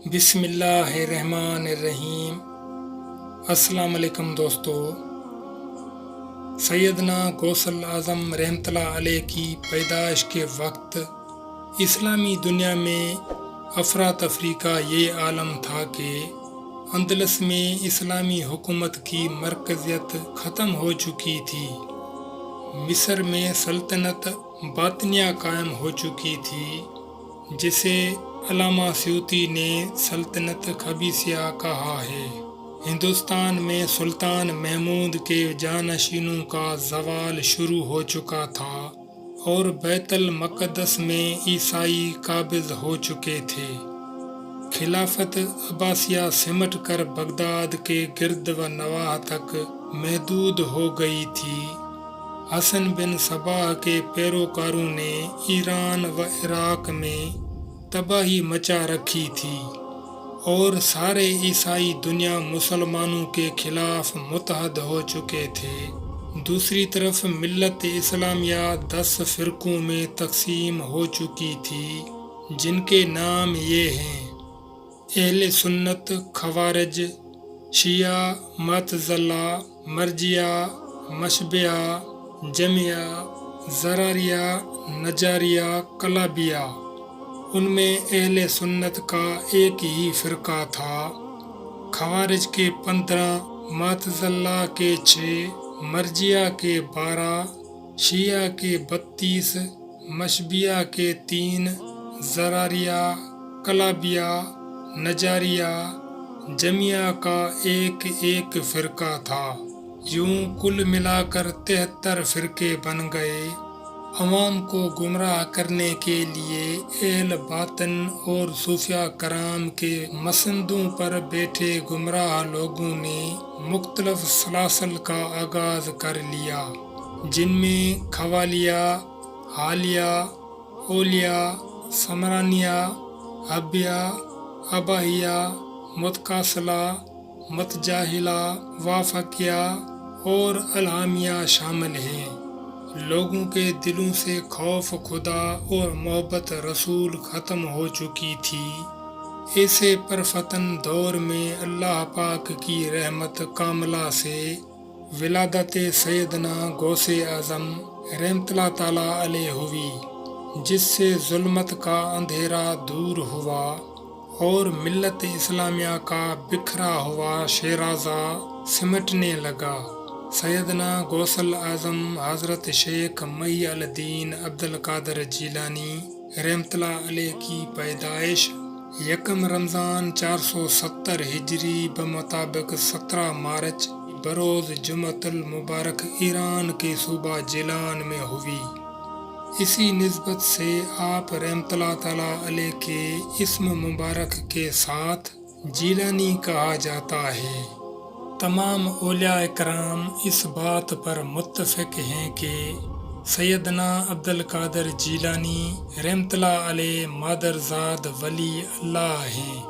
بسم اللہ الرحمن الرحیم۔ السلام علیکم دوستو۔ سیدنا غوث اعظم رحمۃ اللہ علیہ کی پیدائش کے وقت اسلامی دنیا میں افراتفری کا یہ عالم تھا کہ اندلس میں اسلامی حکومت کی مرکزیت ختم ہو چکی تھی، مصر میں سلطنت باطنیہ قائم ہو چکی تھی، جسے علامہ سیوطی نے سلطنت خبیثیہ کہا ہے۔ ہندوستان میں سلطان محمود کے جانشینوں کا زوال شروع ہو چکا تھا اور بیت المقدس میں عیسائی قابض ہو چکے تھے۔ خلافت عباسیہ سمٹ کر بغداد کے گرد و نواح تک محدود ہو گئی تھی۔ حسن بن صباح کے پیروکاروں نے ایران و عراق میں تباہی مچا رکھی تھی اور سارے عیسائی دنیا مسلمانوں کے خلاف متحد ہو چکے تھے۔ دوسری طرف ملت اسلامیہ 10 فرقوں میں تقسیم ہو چکی تھی، جن کے نام یہ ہیں: اہل سنت، خوارج، شیعہ، معتزلہ، مرجئہ، مشبہہ، جمیعہ، زراریہ، نجاریہ، کلابیہ۔ ان میں اہل سنت کا ایک ہی فرقہ تھا، خوارج کے 15، معتزلہ کے 6، مرجئہ کے 12، شیعہ کے 32، مشبہہ کے 3، زراریہ، کلابیہ، نجاریہ، جمیعہ کا ایک فرقہ تھا۔ یوں کل ملا کر 73 فرقے بن گئے۔ عوام کو گمراہ کرنے کے لیے اہل باطن اور صوفیاء کرام کے مسندوں پر بیٹھے گمراہ لوگوں نے مختلف سلاسل کا آغاز کر لیا، جن میں قوالیہ، حالیہ، اولیہ، سمرانیہ، حبیہ، اباہیہ، متکاسلہ، متجاہلہ، وافقیہ اور الہامیہ شامل ہیں۔ لوگوں کے دلوں سے خوف خدا اور محبت رسول ختم ہو چکی تھی۔ ایسے پرفتن دور میں اللہ پاک کی رحمت کاملہ سے ولادت سیدنا غوث اعظم رحمۃ اللہ تعالیٰ علیہ ہوئی، جس سے ظلمت کا اندھیرا دور ہوا اور ملت اسلامیہ کا بکھرا ہوا شیرازہ سمٹنے لگا۔ سیدنا غوث اعظم حضرت شیخ محی الدین عبدالقادر جیلانی رحمۃ اللہ علیہ کی پیدائش 1 رمضان 470 ہجری بمطابق 17 مارچ بروز جمعۃ المبارک ایران کے صوبہ جیلان میں ہوئی۔ اسی نسبت سے آپ رحمۃ اللہ تعالیٰ علیہ کے اسم مبارک کے ساتھ جیلانی کہا جاتا ہے۔ تمام اولیاء کرام اس بات پر متفق ہیں کہ سیدنا عبدالقادر جیلانی رحمۃ اللہ علیہ مادرزاد ولی اللہ ہیں۔